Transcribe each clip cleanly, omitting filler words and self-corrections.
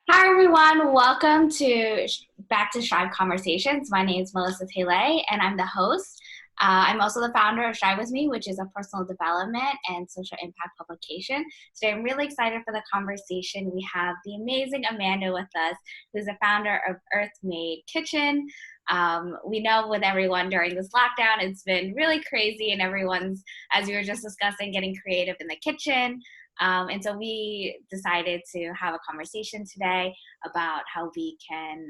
Hi everyone, welcome to back to Strive Conversations. My name is Melissa Taylor and I'm the host. I'm also the founder of Strive With Me, which is a personal development and social impact publication. Today I'm really excited for the conversation. We have the amazing Amanda with us, who's the founder of Earth-Made Kitchen. We know with everyone during this lockdown, it's been really crazy and everyone's, as we were just discussing, getting creative in the kitchen. And so we decided to have a conversation today about how we can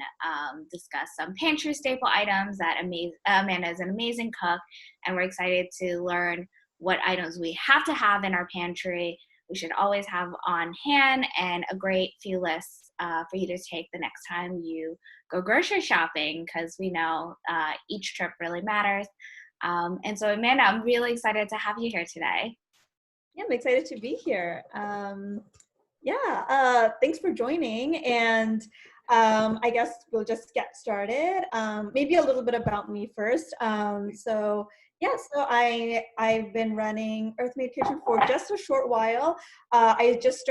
discuss some pantry staple items that Amanda is an amazing cook, and we're excited to learn what items we have to have in our pantry, we should always have on hand, and a great few lists for you to take the next time you go grocery shopping, because we know each trip really matters. And so Amanda, I'm really excited to have you here today. Yeah, I'm excited to be here. Thanks for joining. And I guess we'll just get started. Maybe a little bit about me first. I've been running Earth-Made Kitchen for just a short while. I just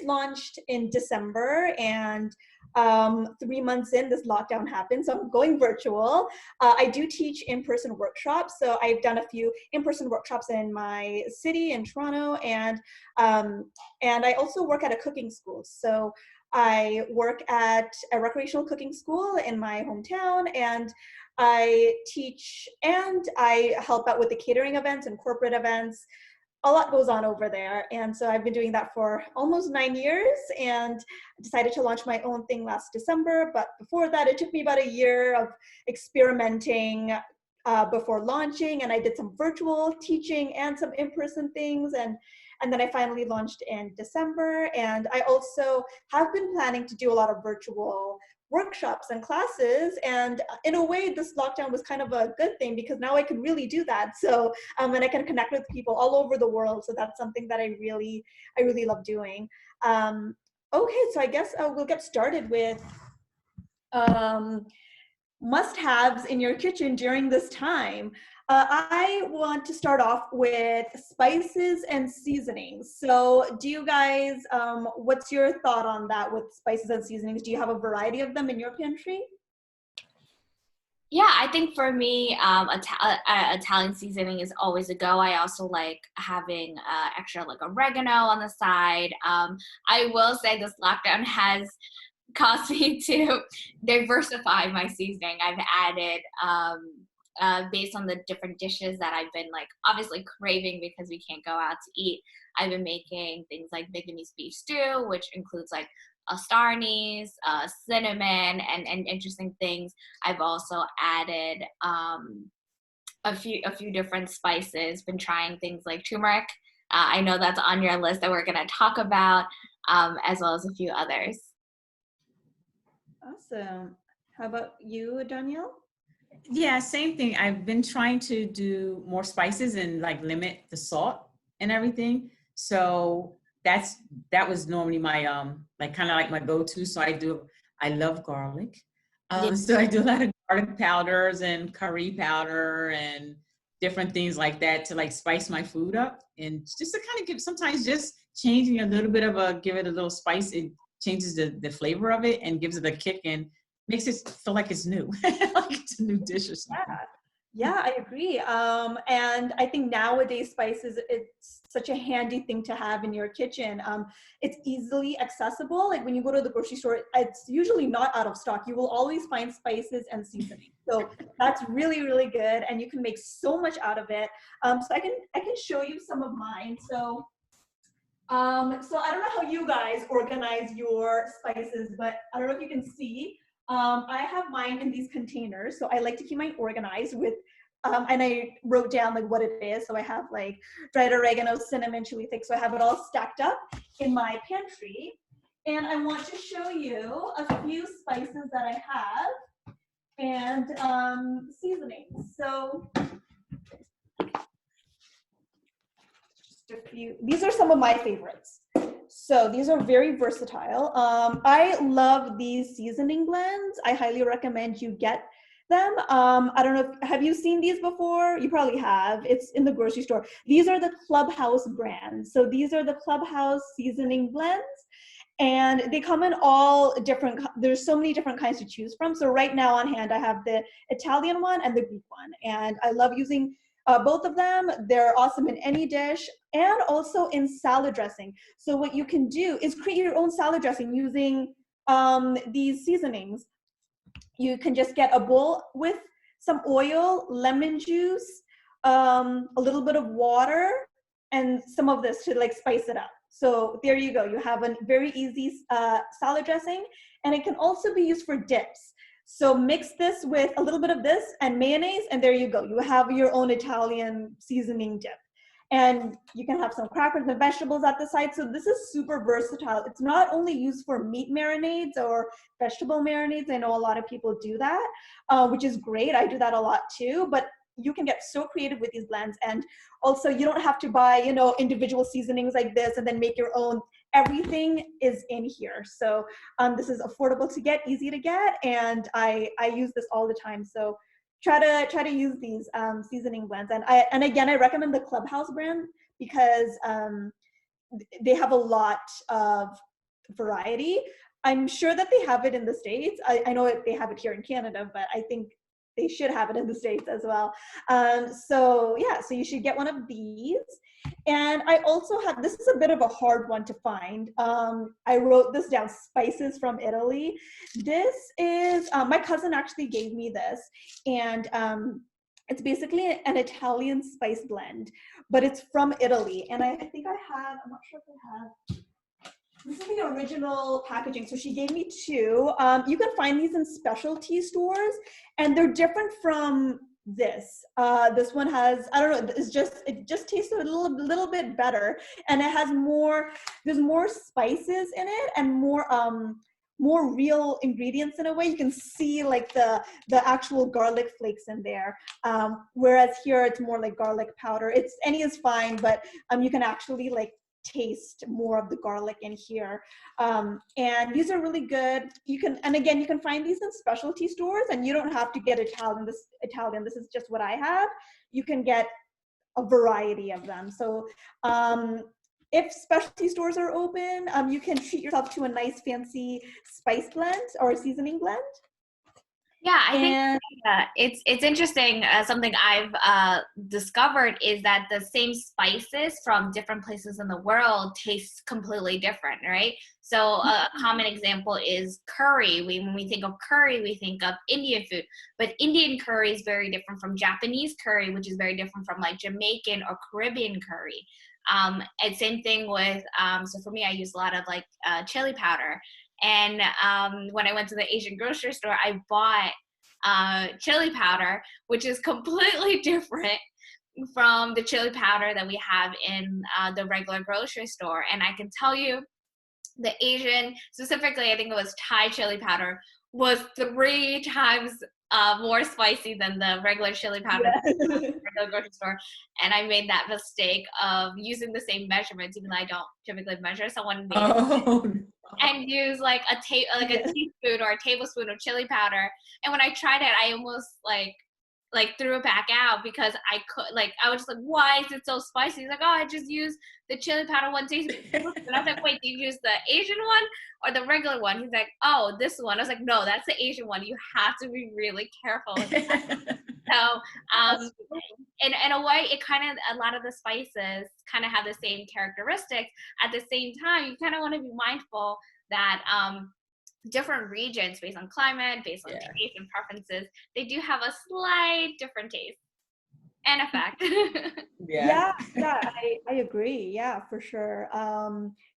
launched in December, and 3 months in, this lockdown happened, so I'm going virtual. I do teach in-person workshops, so I've done a few in-person workshops in my city in Toronto, and I also work at a cooking school. So I work at a recreational cooking school in my hometown, and I teach and I help out with the catering events and corporate events. A lot goes on over there. And so I've been doing that for almost 9 years, and decided to launch my own thing last December. But before that, it took me about a year of experimenting before launching, and I did some virtual teaching and some in-person things. And then I finally launched in December. And I also have been planning to do a lot of virtual workshops and classes, and in a way this lockdown was kind of a good thing, because now I can really do that. So and I can connect with people all over the world, so that's something that I really love doing. Okay, so I guess we'll get started with must-haves in your kitchen during this time. I want to start off with spices and seasonings. So do you guys, what's your thought on that with spices and seasonings? Do you have a variety of them in your pantry? Yeah, I think for me, Italian seasoning is always a go. I also like having extra like oregano on the side. I will say this lockdown has caused me to diversify my seasoning. I've added, based on the different dishes that I've been like obviously craving because we can't go out to eat. I've been making things like Vietnamese beef stew, which includes like a star anise, cinnamon, and interesting things. I've also added a few different spices. Been trying things like turmeric. I know that's on your list that we're going to talk about, as well as a few others. Awesome. How about you, Danielle? Yeah, same thing. I've been trying to do more spices and like limit the salt and everything. So that was normally my like kind of like my go-to. So I love garlic. Yeah. So I do a lot of garlic powders and curry powder and different things like that to like spice my food up, and just to kind of sometimes just changing a little bit of give it a little spice. It changes the flavor of it and gives it a kick and makes it feel like it's new, like it's a new dish or something. Yeah, I agree. And I think nowadays spices, it's such a handy thing to have in your kitchen. It's easily accessible. Like when you go to the grocery store, it's usually not out of stock. You will always find spices and seasoning. So that's really, really good. And you can make so much out of it. So I can show you some of mine. So I don't know how you guys organize your spices, but I don't know if you can see. I have mine in these containers, so I like to keep mine organized with, and I wrote down like what it is. So I have like dried oregano, cinnamon, chili flakes. So I have it all stacked up in my pantry. And I want to show you a few spices that I have and seasonings. So just a few. These are some of my favorites. So these are very versatile. I love these seasoning blends. I highly recommend you get them. I don't know, have you seen these before? You probably have. It's in the grocery store. These are the Clubhouse brands. So these are the Clubhouse seasoning blends. And they come in all different, there's so many different kinds to choose from. So right now on hand, I have the Italian one and the Greek one. And I love using both of them. They're awesome in any dish and also in salad dressing. So what you can do is create your own salad dressing using these seasonings. You can just get a bowl with some oil, lemon juice, a little bit of water, and some of this to like spice it up. So there you go. You have a very easy salad dressing, and it can also be used for dips. So mix this with a little bit of this and mayonnaise, and there you go. You have your own Italian seasoning dip. And you can have some crackers and vegetables at the side. So this is super versatile. It's not only used for meat marinades or vegetable marinades. I know a lot of people do that, which is great. I do that a lot too, but you can get so creative with these blends. And also you don't have to buy, you know, individual seasonings like this and then make your own. Everything is in here. So this is affordable to get, easy to get. And I use this all the time. So try to use these seasoning blends. And again, I recommend the Clubhouse brand because they have a lot of variety. I'm sure that they have it in the States. I know they have it here in Canada, but I think they should have it in the States as well. So yeah, so you should get one of these. And I also have, this is a bit of a hard one to find. I wrote this down, spices from Italy. This is, my cousin actually gave me this, and it's basically an Italian spice blend, but it's from Italy. And I think I have, I'm not sure if I have, this is the original packaging. So she gave me two. You can find these in specialty stores, and they're different from this. This one has, I don't know, it just tastes a little bit better, and it has more, there's more spices in it and more real ingredients in a way. You can see like the actual garlic flakes in there, whereas here it's more like garlic powder. Any is fine, but you can actually like taste more of the garlic in here. And these are really good. You can find these in specialty stores, and you don't have to get Italian. This is just what I have. You can get a variety of them. So if specialty stores are open, you can treat yourself to a nice fancy spice blend or seasoning blend. Yeah, I think it's interesting. Something I've discovered is that the same spices from different places in the world taste completely different, right? So a common example is curry. When we think of curry, we think of Indian food, but Indian curry is very different from Japanese curry, which is very different from like Jamaican or Caribbean curry. And same thing with, so for me, I use a lot of like chili powder. And when I went to the Asian grocery store, I bought chili powder, which is completely different from the chili powder that we have in the regular grocery store. And I can tell you, the Asian, specifically, I think it was Thai chili powder, was 3 times more spicy than the regular chili powder in the regular grocery store. And I made that mistake of using the same measurements, even though I don't typically measure. Someone made it and use like a teaspoon or a tablespoon of chili powder. And when I tried it, I almost like threw it back out because I was just like, why is it so spicy? He's like, oh, I just used the chili powder 1 teaspoon. And I was like, wait, did you use the Asian one or the regular one? He's like, oh, this one. I was like, no, that's the Asian one. You have to be really careful with that. So in a way, it kind of, a lot of the spices kind of have the same characteristics. At the same time, you kind of want to be mindful that different regions, based on climate, based on taste and preferences, they do have a slight different taste and effect. I agree. Yeah, for sure.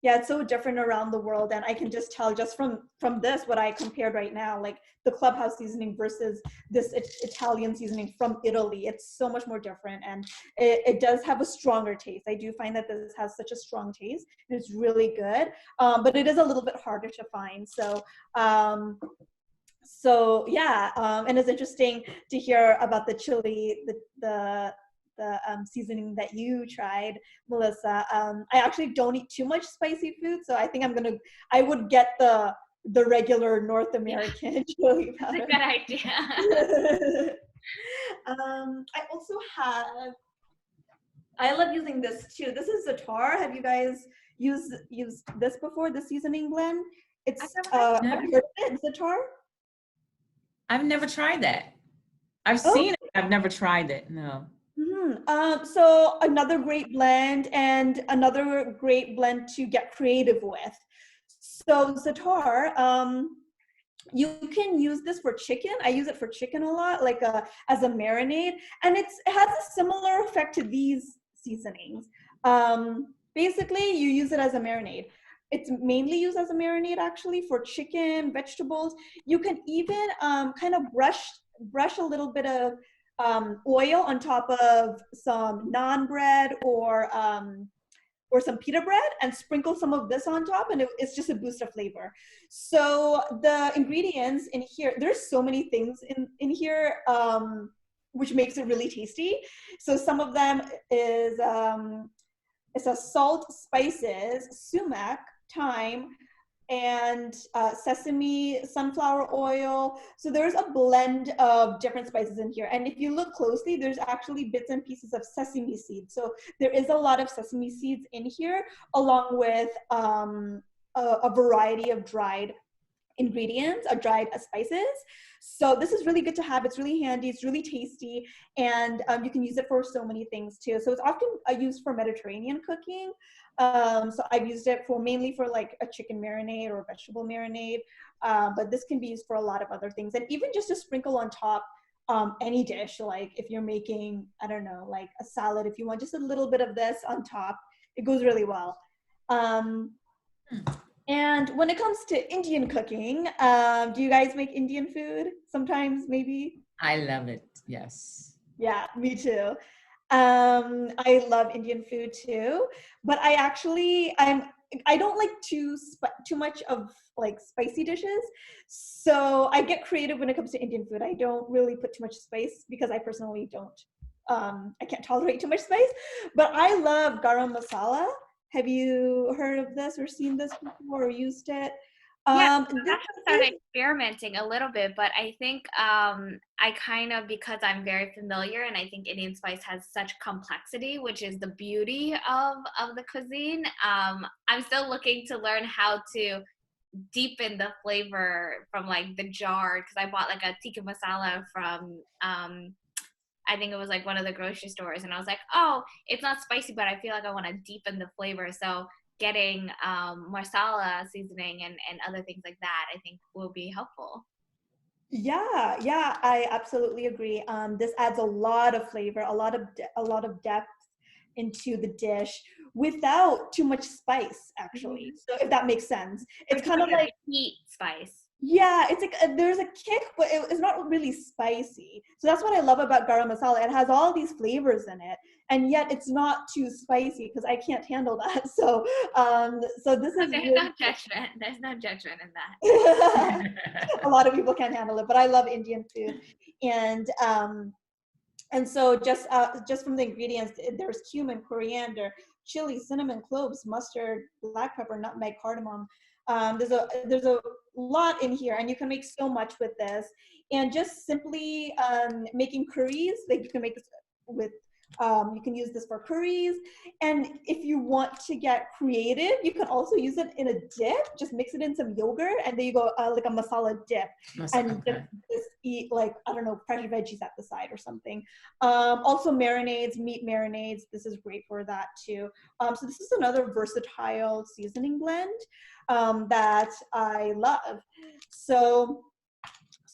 It's so different around the world, and I can just tell just from this what I compared right now, like the Clubhouse seasoning versus this Italian seasoning from Italy. It's so much more different, and it does have a stronger taste. I do find that this has such a strong taste. It's really good, but it is a little bit harder to find. So and it's interesting to hear about the chili, the seasoning that you tried, Melissa. I actually don't eat too much spicy food, so I think I would get the regular North American chili powder. That's a good idea. I also have, I love using this too. This is za'atar. Have you guys used this before, the seasoning blend. I've It's never heard have you heard of it, Zatar? I've never tried that. I've Oh. seen it. I've never tried it. No. So another great blend, and another great blend to get creative with. So Zatar, you can use this for chicken. I use it for chicken a lot, like as a marinade, and it has a similar effect to these seasonings. Basically, you use it as a marinade. It's mainly used as a marinade, actually, for chicken, vegetables. You can even kind of brush a little bit of oil on top of some naan bread or some pita bread and sprinkle some of this on top, and it's just a boost of flavor. So the ingredients in here, there's so many things in here, which makes it really tasty. So some of them is it's a salt, spices, sumac, thyme, and sesame, sunflower oil. So there's a blend of different spices in here. And if you look closely, there's actually bits and pieces of sesame seeds. So there is a lot of sesame seeds in here, along with a variety of dried ingredients or dried spices. So this is really good to have. It's really handy. It's really tasty. And you can use it for so many things too. So it's often used for Mediterranean cooking. So I've used it for mainly for like a chicken marinade or a vegetable marinade. But this can be used for a lot of other things. And even just to sprinkle on top any dish, like if you're making, I don't know, like a salad, if you want just a little bit of this on top, it goes really well. And when it comes to Indian cooking, do you guys make Indian food sometimes, maybe? I love it. Yes. Yeah, me too. I love Indian food too, but I don't like too much of like spicy dishes. So I get creative when it comes to Indian food. I don't really put too much spice because I personally don't. I can't tolerate too much spice, but I love garam masala. Have you heard of this or seen this before or used it? Yeah, This I've actually started experimenting a little bit, but I think I kind of, because I'm very familiar, and I think Indian spice has such complexity, which is the beauty of the cuisine. I'm still looking to learn how to deepen the flavor from like the jar, because I bought like a tikka masala from I think it was like one of the grocery stores, and I was like, oh, it's not spicy, but I feel like I want to deepen the flavor. So getting masala seasoning and other things like that, I think will be helpful. Yeah, I absolutely agree. This adds a lot of flavor, a lot of depth into the dish without too much spice, actually. Mm-hmm. So if that makes sense, it's It's kind of like, heat spice. yeah, it's like there's a kick, but it's not really spicy. So that's what I love about garam masala. It has all these flavors in it, and yet it's not too spicy because I can't handle that. So this is There's really no judgment. There's no judgment in that. a lot of people can't handle it, but I love Indian food, and so just from the ingredients, there's cumin, coriander, chili, cinnamon, cloves, mustard, black pepper, nutmeg, cardamom. There's a lot in here, and you can make so much with this. And just simply making curries, like you can make this with. You can use this for curries, and if you want to get creative, you can also use it in a dip. Just mix it in some yogurt, and there you go, like a masala dip, and just eat like, I don't know, fresh veggies at the side or something. Also marinades, meat marinades. This is great for that too. So this is another versatile seasoning blend that I love. So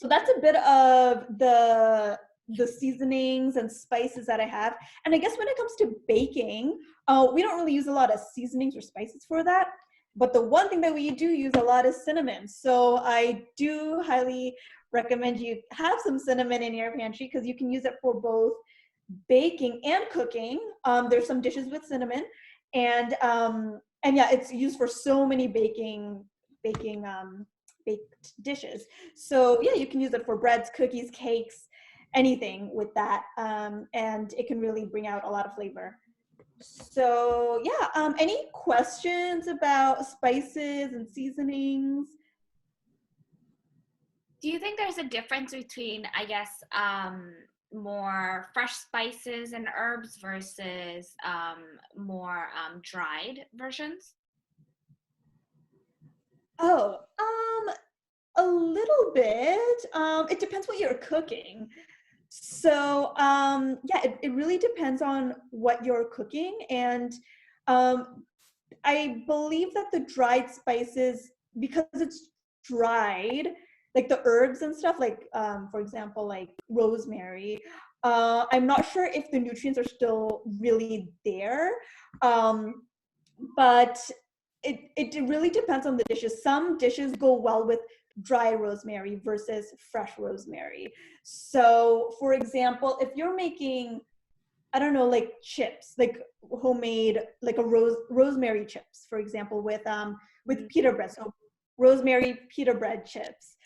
that's a bit of the seasonings and spices that I have. And I guess when it comes to baking, we don't really use a lot of seasonings or spices for that. But the one thing that we do use a lot is cinnamon. So I do highly recommend you have some cinnamon in your pantry, because you can use it for both baking and cooking. There's some dishes with cinnamon, and yeah, it's used for so many baked dishes. So yeah, you can use it for breads, cookies, cakes, anything with that, and it can really bring out a lot of flavor. So yeah, any questions about spices and seasonings? Do you think there's a difference between, I guess, more fresh spices and herbs versus more dried versions? A little bit. It depends what you're cooking. So yeah, it really depends on what you're cooking. And I believe that the dried spices, because it's dried, like the herbs and stuff, like for example, like rosemary, I'm not sure if the nutrients are still really there. But it really depends on the dishes. Some dishes go well with dry rosemary versus fresh rosemary. So for example, if you're making, I don't know, like chips, like homemade, like a rosemary chips, for example, with pita bread. So rosemary pita bread chips,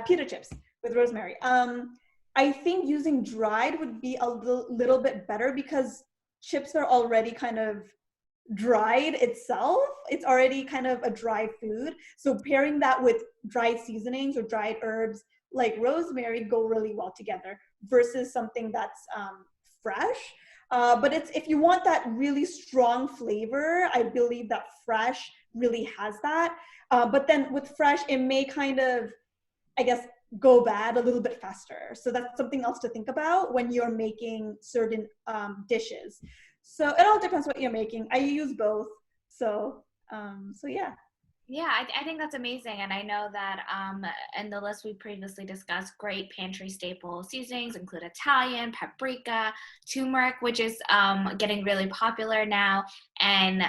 pita chips with rosemary. I think using dried would be a little bit better because chips are already kind of dried itself. It's already kind of a dry food. So pairing that with dried seasonings or dried herbs like rosemary go really well together versus something that's fresh. But it's, if you want that really strong flavor, I believe that fresh really has that. But then with fresh, it may kind of, I guess, go bad a little bit faster. So that's something else to think about when you're making certain dishes. So it all depends what you're making. I use both. So yeah. Yeah, I think that's amazing. And I know that in the list we previously discussed, great pantry staple seasonings include Italian, paprika, turmeric, which is getting really popular now. And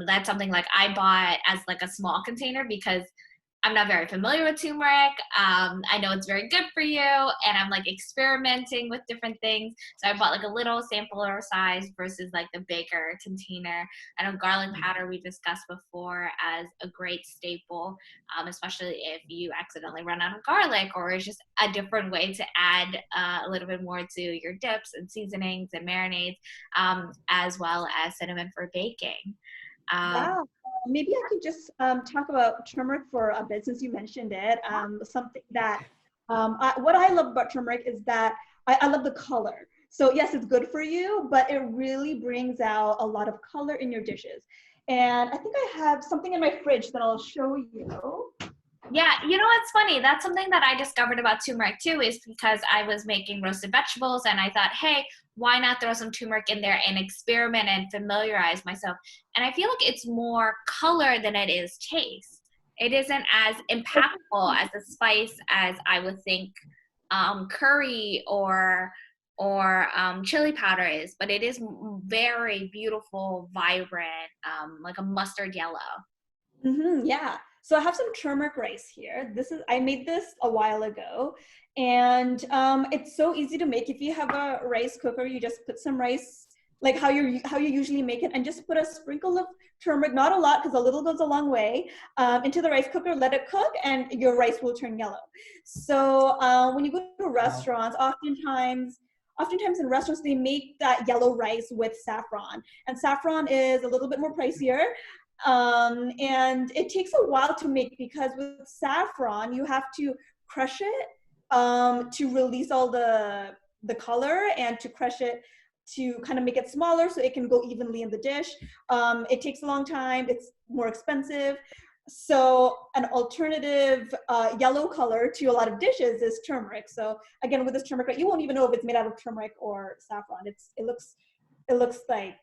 that's something like I bought as like a small container because I'm not very familiar with turmeric. I know it's very good for you, and I'm like experimenting with different things. So I bought like a little sampler size versus like the bigger container. I know garlic powder we discussed before as a great staple, especially if you accidentally run out of garlic, or it's just a different way to add a little bit more to your dips and seasonings and marinades, as well as cinnamon for baking. Wow. Maybe I could just talk about turmeric for a bit since you mentioned it. Something that, what I love about turmeric is that I love the color. So yes, it's good for you, but it really brings out a lot of color in your dishes. And I think I have something in my fridge that I'll show you. Yeah, you know what's funny? That's something that I discovered about turmeric too, is because I was making roasted vegetables and I thought, hey, why not throw some turmeric in there and experiment and familiarize myself? And I feel like it's more color than it is taste. It isn't as impactful as a spice as I would think curry or chili powder is, but it is very beautiful, vibrant, like a mustard yellow. Yeah. So I have some turmeric rice here. I made this a while ago, and it's so easy to make. If you have a rice cooker, you just put some rice, like how you usually make it, and just put a sprinkle of turmeric, not a lot because a little goes a long way, into the rice cooker. Let it cook, and your rice will turn yellow. So when you go to restaurants, oftentimes in restaurants they make that yellow rice with saffron, and saffron is a little bit more pricier. And it takes a while to make because with saffron you have to crush it to release all the color, and to crush it to kind of make it smaller so it can go evenly in the dish. It takes a long time, it's more expensive. So an alternative yellow color to a lot of dishes is turmeric. So again, with this turmeric, you won't even know if it's made out of turmeric or saffron. It looks like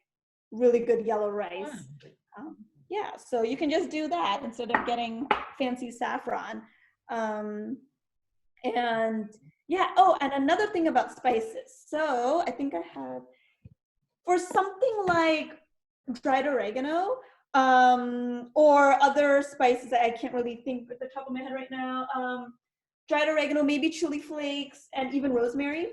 really good yellow rice. Yeah, so you can just do that instead of getting fancy saffron. And yeah, oh, and another thing about spices. So I think I have, for something like dried oregano, or other spices that I can't really think at the top of my head right now, dried oregano, maybe chili flakes, and even rosemary.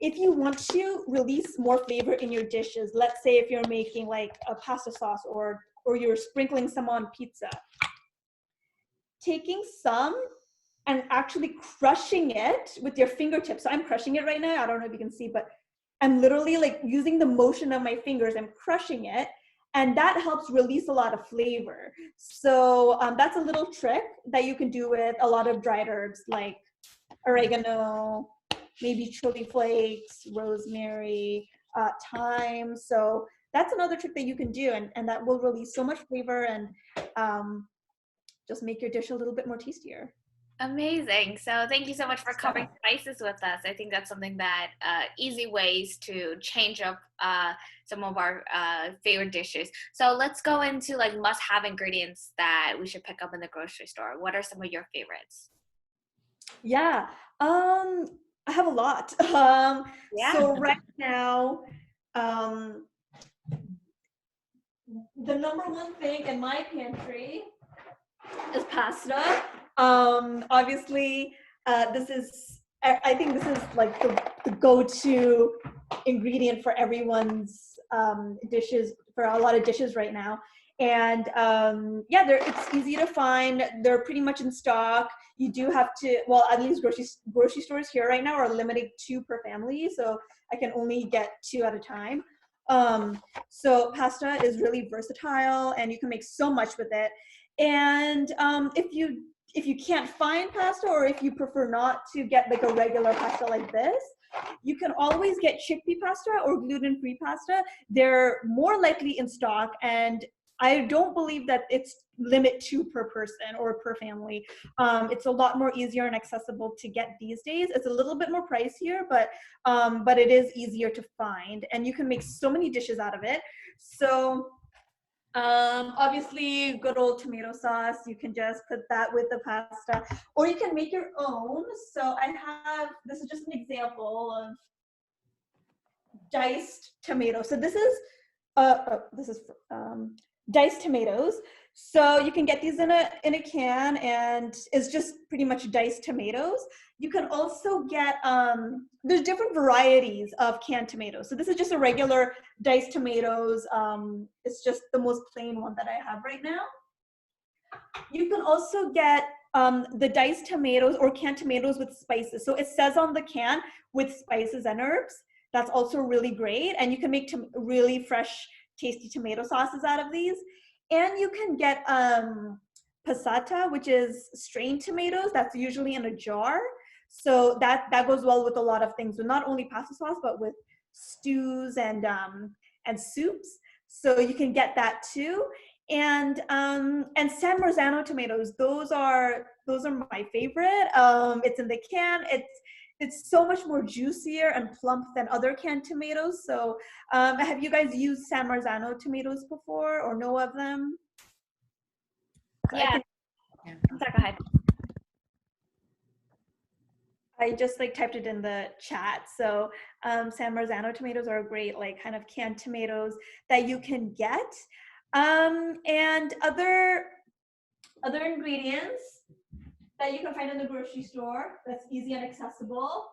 If you want to release more flavor in your dishes, let's say if you're making like a pasta sauce or you're sprinkling some on pizza, taking some and actually crushing it with your fingertips. So I'm crushing it right now. I don't know if you can see, but I'm literally like using the motion of my fingers. I'm crushing it, and that helps release a lot of flavor. So that's a little trick that you can do with a lot of dried herbs like oregano, maybe chili flakes, rosemary, thyme. So that's another trick that you can do, and that will release so much flavor. And just make your dish a little bit more tastier. Amazing. So thank you so much for covering spices with us. I think that's something that easy ways to change up some of our favorite dishes. So let's go into like must-have ingredients that we should pick up in the grocery store. What are some of your favorites? Yeah, I have a lot. So right now, the number one thing in my pantry is pasta. Obviously, I think this is like the go-to ingredient for everyone's dishes, for a lot of dishes right now. And yeah, it's easy to find. They're pretty much in stock. You do have to, well, at least grocery stores here right now are limited 2 per family, so I can only get 2 at a time. So pasta is really versatile, and you can make so much with it. And if you can't find pasta, or if you prefer not to get like a regular pasta like this, you can always get chickpea pasta or gluten-free pasta. They're more likely in stock, and I don't believe that it's limit 2 per person or per family. It's a lot more easier and accessible to get these days. It's a little bit more pricier, but it is easier to find, and you can make so many dishes out of it. So obviously good old tomato sauce, you can just put that with the pasta, or you can make your own. So this is just an example of diced tomatoes. So this is diced tomatoes. So you can get these in a can, and it's just pretty much diced tomatoes. You can also get, there's different varieties of canned tomatoes. So this is just a regular diced tomatoes. It's just the most plain one that I have right now. You can also get the diced tomatoes or canned tomatoes with spices. So it says on the can with spices and herbs. That's also really great. And you can make really fresh, tasty tomato sauces out of these. And you can get passata, which is strained tomatoes. That's usually in a jar. So that goes well with a lot of things, with not only pasta sauce, but with stews and soups. So you can get that too. And San Marzano tomatoes, those are my favorite. It's in the can. It's so much more juicier and plump than other canned tomatoes. So have you guys used San Marzano tomatoes before or know of them? Yeah. Sorry, go ahead. I just like typed it in the chat. So San Marzano tomatoes are great, like kind of canned tomatoes that you can get. And other ingredients that you can find in the grocery store that's easy and accessible.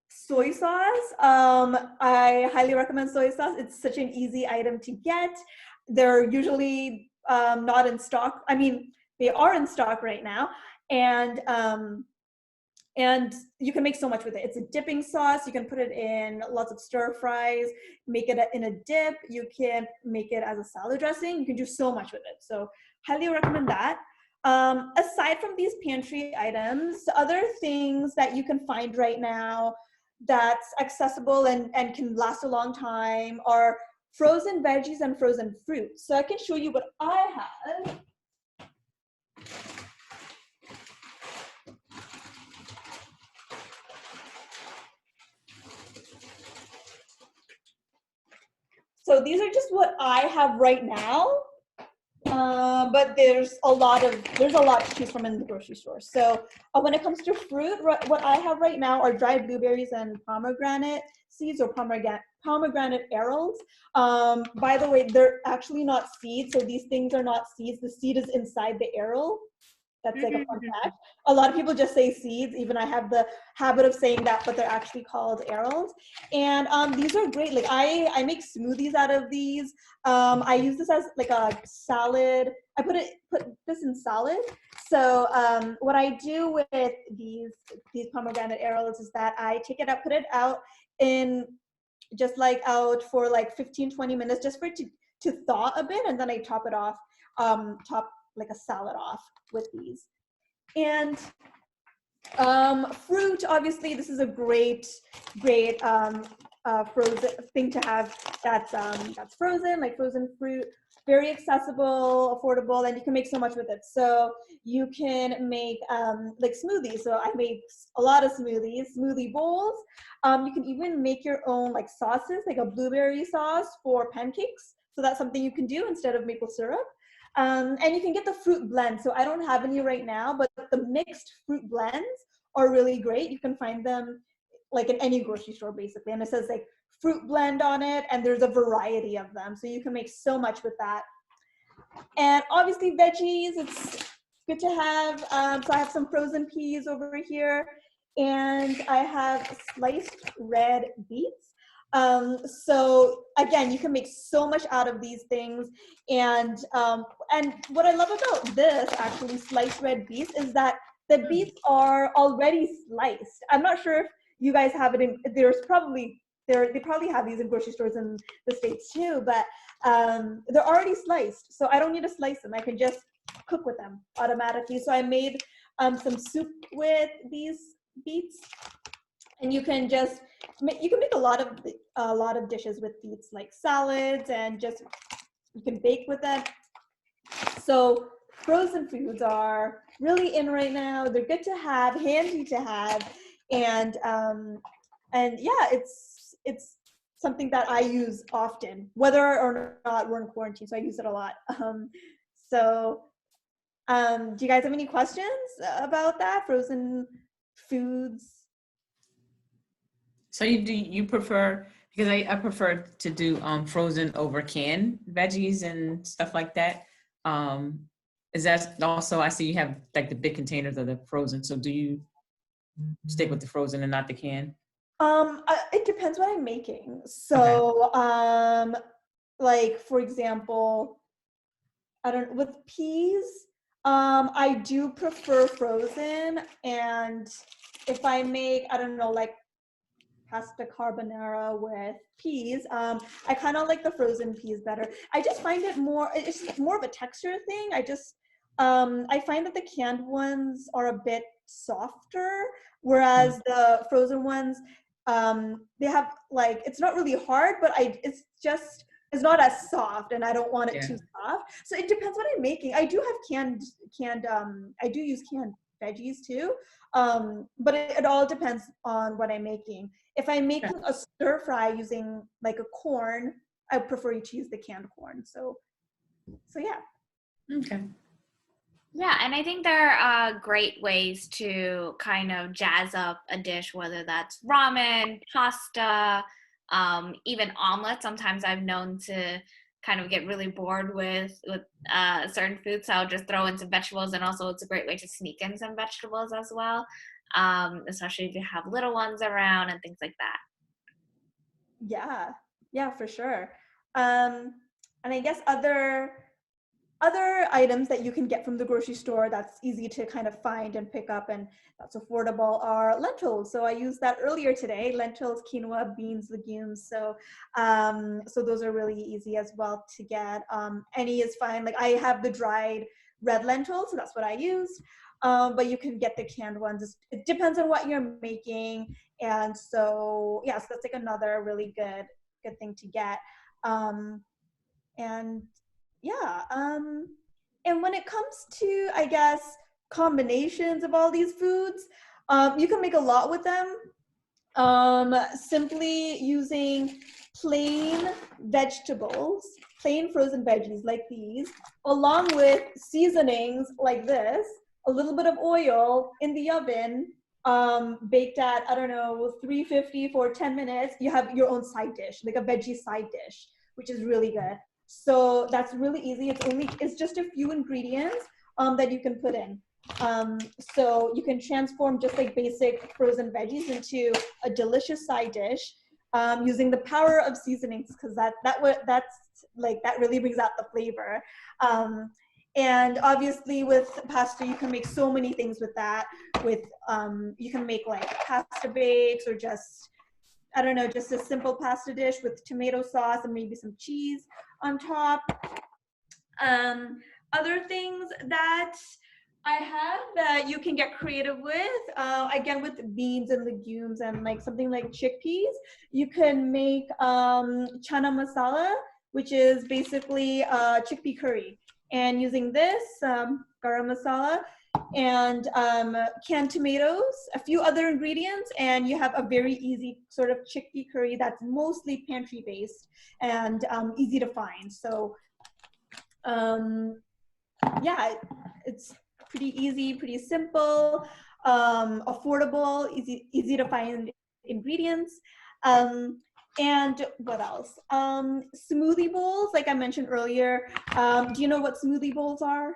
Soy sauce. I highly recommend soy sauce. It's such an easy item to get. They're usually not in stock. I mean, they are in stock right now, and you can make so much with it. It's a dipping sauce. You can put it in lots of stir fries, make it in a dip. You can make it as a salad dressing. You can do so much with it. So highly recommend that. Aside from these pantry items, other things that you can find right now that's accessible and can last a long time are frozen veggies and frozen fruits. So I can show you what I have. So these are just what I have right now, but there's a lot to choose from in the grocery store. So when it comes to fruit, what I have right now are dried blueberries and pomegranate seeds, or pomegranate arils. By the way, they're actually not seeds, so these things are not seeds. The seed is inside the aril. That's like a fun fact. A lot of people just say seeds. Even I have the habit of saying that, but they're actually called arils. And these are great. Like I make smoothies out of these. I use this as like a salad. I put this in salad. So what I do with these pomegranate arils is that I take it out, put it out in just like out for like 15-20 minutes, just for it to thaw a bit, and then I top it off, top like a salad off with these. And fruit, obviously this is a great frozen thing to have that's frozen, like frozen fruit. very accessible, affordable, and you can make so much with it. So you can make like smoothies. So I make a lot of smoothie bowls. You can even make your own like sauces, like a blueberry sauce for pancakes. So that's something you can do instead of maple syrup. And you can get the fruit blend. So I don't have any right now, but the mixed fruit blends are really great. You can find them like in any grocery store basically. And it says like fruit blend on it, and there's a variety of them. So you can make so much with that. And obviously veggies, it's good to have. So I have some frozen peas over here, and I have sliced red beets. So again, you can make so much out of these things. And what I love about this actually sliced red beets is that the beets are already sliced. I'm not sure if you guys have it in, they probably have these in grocery stores in the States too, but they're already sliced. So I don't need to slice them. I can just cook with them automatically. So I made some soup with these beets, and you can just make a lot of dishes with beets, like salads, and just you can bake with them. So frozen foods are really in right now. They're good to have, handy to have, and yeah, it's something that I use often, whether or not we're in quarantine. So I use it a lot. Do you guys have any questions about that, frozen foods? So you prefer, because I prefer to do frozen over canned veggies and stuff like that. Is that also, I see you have like the big containers of the frozen. So do you stick with the frozen and not the canned? It depends what I'm making. So, okay. Like for example, with peas, I do prefer frozen. And if I make, I don't know, like pasta carbonara with peas, I kind of like the frozen peas better. I just find it's more of a texture thing. I find that the canned ones are a bit softer, whereas the frozen ones, they have like, it's not really hard, but it's not as soft, and I don't want it too soft. So it depends what I'm making. I do have I do use canned veggies too, but it all depends on what I'm making. If I'm making a stir fry using like a corn, I prefer to use the canned corn. So yeah. Okay. Yeah, and I think there are great ways to kind of jazz up a dish, whether that's ramen, pasta, even omelets. Sometimes I've known to kind of get really bored with certain foods, so I'll just throw in some vegetables, and also it's a great way to sneak in some vegetables as well, especially if you have little ones around and things like that. Yeah, for sure. And I guess other items that you can get from the grocery store that's easy to kind of find and pick up and that's affordable are lentils. So I used that earlier today, lentils, quinoa, beans, legumes. So those are really easy as well to get. Any is fine. Like I have the dried red lentils, so that's what I used. But you can get the canned ones. It depends on what you're making. And so so that's like another really good thing to get. And when it comes to, I guess, combinations of all these foods, you can make a lot with them. Simply using plain vegetables, plain frozen veggies like these, along with seasonings like this, a little bit of oil in the oven, baked at, I don't know, 350 for 10 minutes. You have your own side dish, like a veggie side dish, which is really good. So that's really easy. It's just a few ingredients that you can put in. So you can transform just like basic frozen veggies into a delicious side dish using the power of seasonings, because that really brings out the flavor. And obviously with pasta, you can make so many things with that. You can make like pasta bakes, or just, I don't know, just a simple pasta dish with tomato sauce and maybe some cheese on top. Other things that I have that you can get creative with, again with beans and legumes and like something like chickpeas, you can make chana masala. which is basically chickpea curry. And using this, garam masala, and canned tomatoes, a few other ingredients, and you have a very easy sort of chickpea curry that's mostly pantry based and easy to find. So yeah, it's pretty easy, pretty simple, affordable, easy to find ingredients. And what else? Smoothie bowls, like I mentioned earlier. Do you know what smoothie bowls are?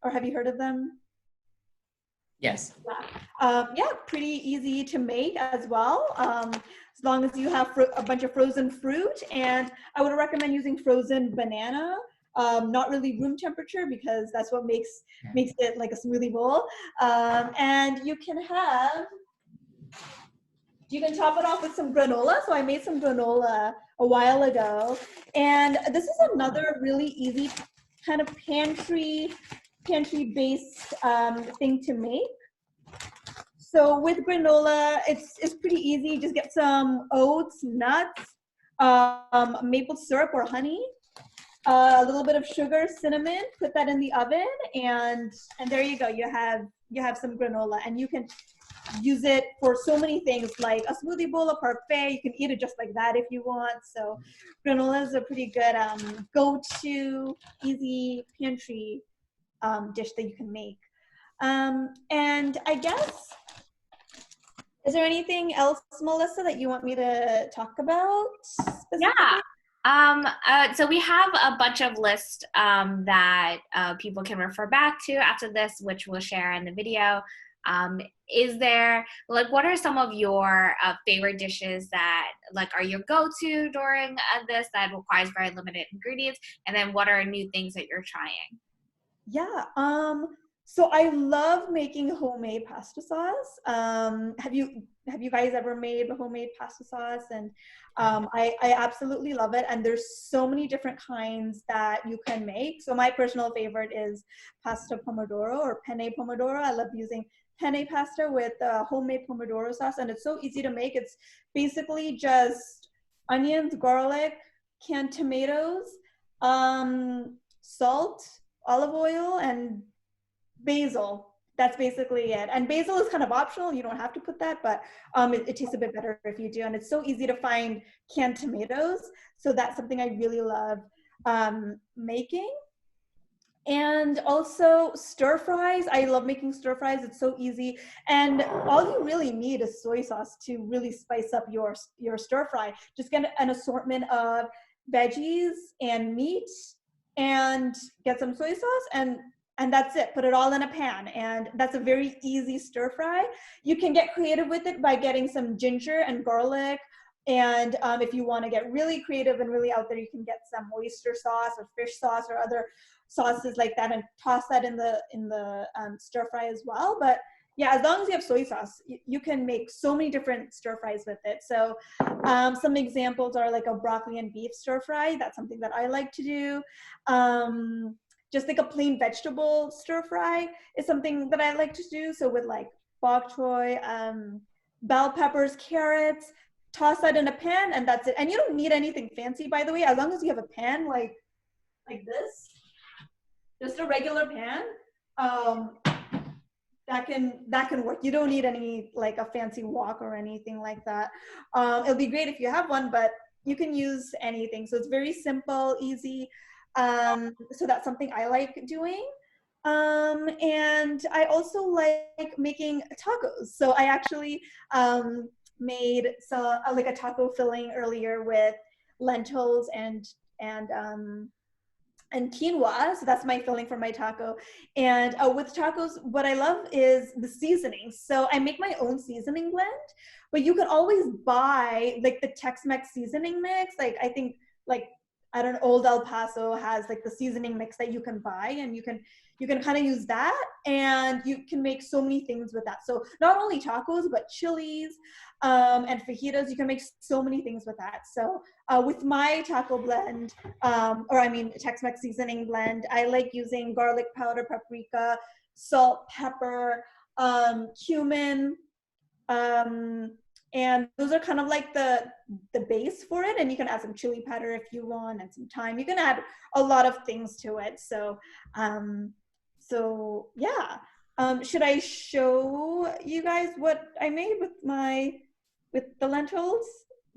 Or have you heard of them? Yes. Yeah, pretty easy to make as well. As long as you have a bunch of frozen fruit, and I would recommend using frozen banana. Not really room temperature, because that's what makes it like a smoothie bowl. And you can top it off with some granola. So I made some granola a while ago, and this is another really easy kind of pantry based thing to make. So with granola, it's pretty easy. Just get some oats, nuts, maple syrup or honey, a little bit of sugar, cinnamon. Put that in the oven, and there you go. You have some granola, and you can use it for so many things, like a smoothie bowl, a parfait. You can eat it just like that if you want. So granola is a pretty good go-to, easy pantry dish that you can make. And I guess, is there anything else, Melissa, that you want me to talk about specifically? Yeah. So we have a bunch of lists that people can refer back to after this, which we'll share in the video. Is there, like, what are some of your favorite dishes that, like, are your go-to during this that requires very limited ingredients? And then what are new things that you're trying? Yeah. So I love making homemade pasta sauce. Have you guys ever made homemade pasta sauce? And I absolutely love it. And there's so many different kinds that you can make. So my personal favorite is pasta pomodoro or penne pomodoro. I love using penne pasta with homemade pomodoro sauce, and it's so easy to make. It's basically just onions, garlic, canned tomatoes, salt, olive oil, and basil. That's basically it. And basil is kind of optional. You don't have to put that, but it tastes a bit better if you do. And it's so easy to find canned tomatoes. So that's something I really love making. And also stir fries. I love making stir fries. It's so easy. And all you really need is soy sauce to really spice up your stir fry. Just get an assortment of veggies and meat, and get some soy sauce, and that's it. Put it all in a pan, and that's a very easy stir fry. You can get creative with it by getting some ginger and garlic, and if you want to get really creative and really out there, you can get some oyster sauce or fish sauce or other sauces like that, and toss that in the stir fry as well. But yeah, as long as you have soy sauce, you can make so many different stir fries with it. So some examples are like a broccoli and beef stir fry. That's something that I like to do. Just like a plain vegetable stir fry is something that I like to do. So with like bok choy, bell peppers, carrots, toss that in a pan, and that's it. And you don't need anything fancy, by the way, as long as you have a pan like this, just a regular pan. That can work. You don't need any like a fancy wok or anything like that. It'll be great if you have one, but you can use anything. So it's very simple, easy. So that's something I like doing. And I also like making tacos. So I actually made like a taco filling earlier with lentils and quinoa. So that's my filling for my taco. And with tacos, what I love is the seasonings. So I make my own seasoning blend, but you can always buy like the Tex-Mex seasoning mix. Like I think like, I don't know, Old El Paso has like the seasoning mix that you can buy, and you can kind of use that, and you can make so many things with that. So not only tacos, but chilies and fajitas. You can make so many things with that. So with my taco blend, Tex-Mex seasoning blend, I like using garlic powder, paprika, salt, pepper, cumin, And those are kind of like the base for it. And you can add some chili powder if you want and some thyme. You can add a lot of things to it. So, yeah. Should I show you guys what I made with the lentils?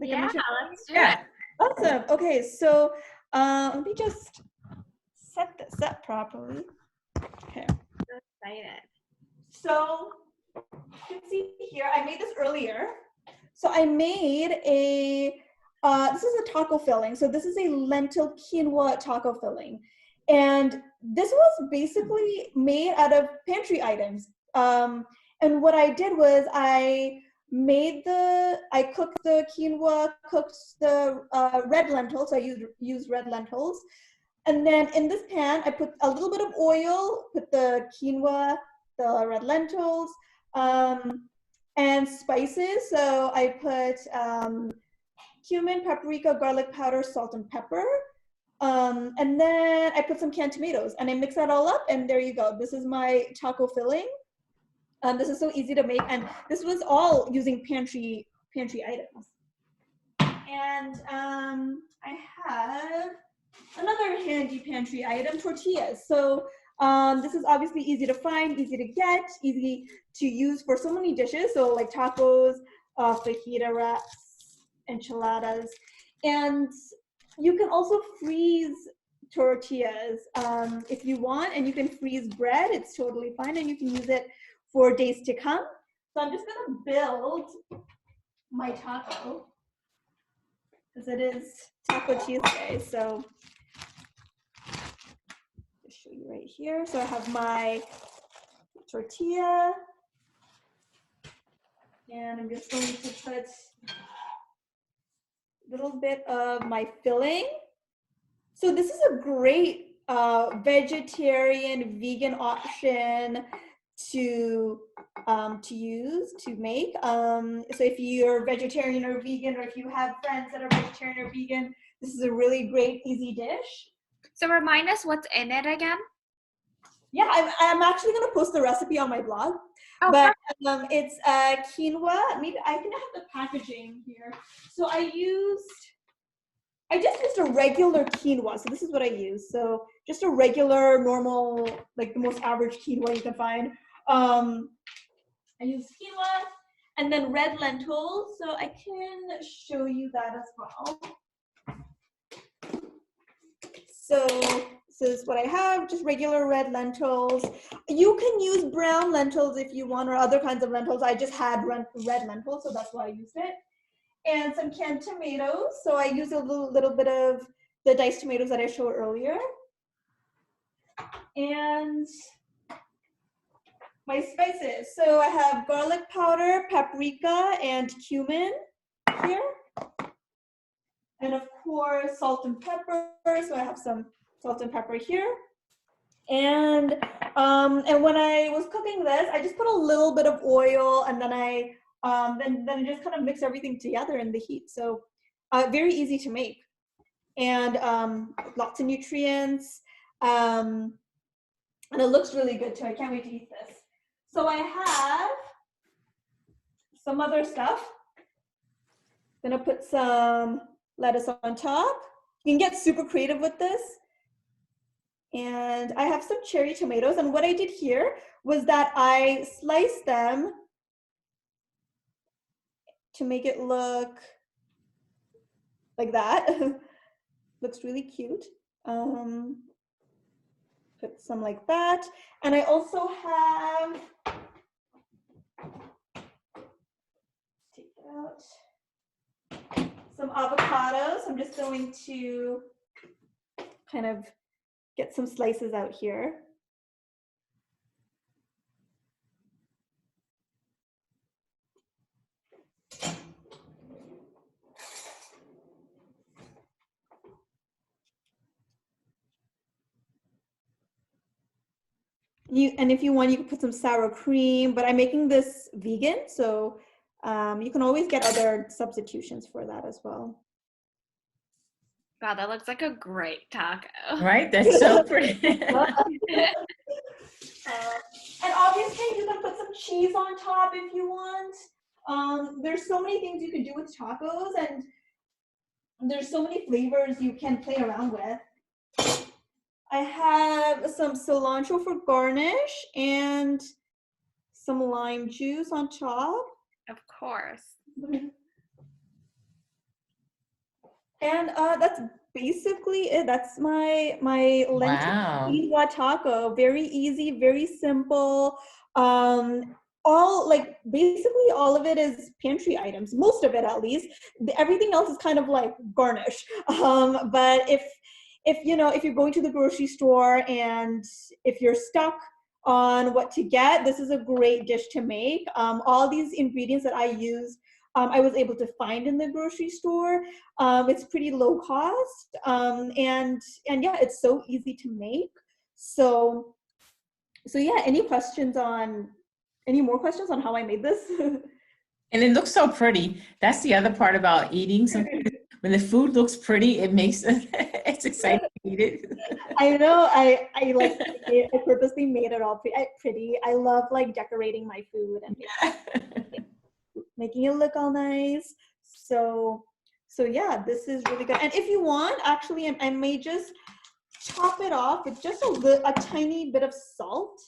Like yeah, let's do Yeah. it. Awesome. Okay, so let me just set this up properly. Okay. So excited. So you can see here, I made this earlier. So I made this is a taco filling. So this is a lentil quinoa taco filling. And this was basically made out of pantry items. And what I did was I cooked the quinoa, cooked the red lentils. So I used red lentils. And then in this pan, I put a little bit of oil, put the quinoa, the red lentils, and spices. So I put cumin, paprika, garlic powder, salt, and pepper. And then I put some canned tomatoes and I mix that all up, and there you go. This is my taco filling. This is so easy to make, and this was all using pantry items. And I have another handy pantry item, tortillas. So this is obviously easy to find, easy to get, easy to use for so many dishes. So like tacos, fajita wraps, enchiladas. And you can also freeze tortillas if you want, and you can freeze bread. It's totally fine, and you can use it for days to come. So I'm just gonna build my taco because it is Taco Tuesday. So I'll show you right here. So I have my tortilla, and I'm just going to put a little bit of my filling. So this is a great vegetarian, vegan option to make. So if you're vegetarian or vegan, or if you have friends that are vegetarian or vegan, this is a really great, easy dish. So remind us what's in it again. Yeah, I'm actually going to post the recipe on my blog. Oh, but it's quinoa. Maybe I can have the packaging here. So I just used a regular quinoa. So this is what I use. So just a regular, normal, like the most average quinoa you can find. I use quinoa and then red lentils. So I can show you that as well. So this is what I have, just regular red lentils. You can use brown lentils if you want, or other kinds of lentils. I just had red lentils, so that's why I used it. And some canned tomatoes. So I use a little bit of the diced tomatoes that I showed earlier. And my spices. So I have garlic powder, paprika, and cumin here. And of course, salt and pepper. So I have some salt and pepper here. And when I was cooking this, I just put a little bit of oil, and then I just kind of mix everything together in the heat. So very easy to make, and lots of nutrients. And it looks really good too. I can't wait to eat this. So I have some other stuff. I'm gonna put some lettuce on top. You can get super creative with this. And I have some cherry tomatoes. And what I did here was that I sliced them to make it look like that. Looks really cute. Put some like that. And I also have, take it out, some avocados. I'm just going to kind of get some slices out here. And if you want, you can put some sour cream, but I'm making this vegan, so you can always get other substitutions for that as well. Wow, that looks like a great taco. Right? That's so pretty. And obviously, you can put some cheese on top if you want. There's so many things you can do with tacos, and there's so many flavors you can play around with. I have some cilantro for garnish and some lime juice on top. Of course. And that's basically it. That's my lentil quinoa taco. Very easy, very simple. Basically all of it is pantry items. Most of it, at least. Everything else is kind of like garnish. But if you're going to the grocery store and if you're stuck on what to get, this is a great dish to make. All these ingredients that I use, I was able to find in the grocery store. It's pretty low cost, and yeah, it's so easy to make. So yeah, any more questions on how I made this? And it looks so pretty. That's the other part about eating. Sometimes when the food looks pretty, it makes it's exciting to eat it. I know. I like. I purposely made it all pretty. I love like decorating my food and making it look all nice. So yeah, this is really good. And if you want, actually, I may just top it off with just a tiny bit of salt,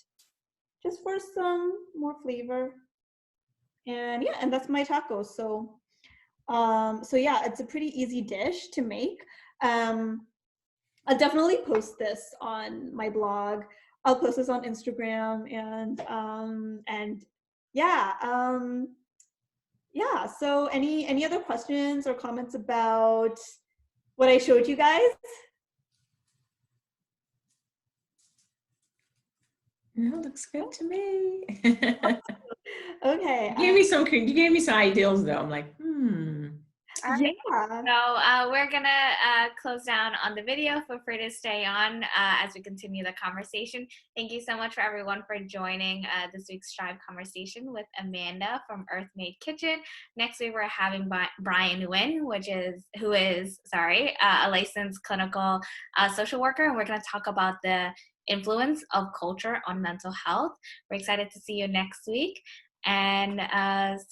just for some more flavor. And yeah, and that's my taco. So yeah, it's a pretty easy dish to make. I'll definitely post this on my blog. I'll post this on Instagram, and yeah. So any other questions or comments about what I showed you guys? No, looks good to me. Okay. You gave me some ideas though. I'm like, All right. Yeah. So we're going to close down on the video. Feel free to stay on as we continue the conversation. Thank you so much for everyone for joining this week's Strive Conversation with Amanda from Earthmade Kitchen. Next week, we're having Brian Nguyen, who is a licensed clinical social worker. And we're going to talk about the influence of culture on mental health. We're excited to see you next week. And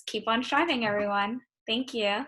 keep on striving, everyone. Thank you.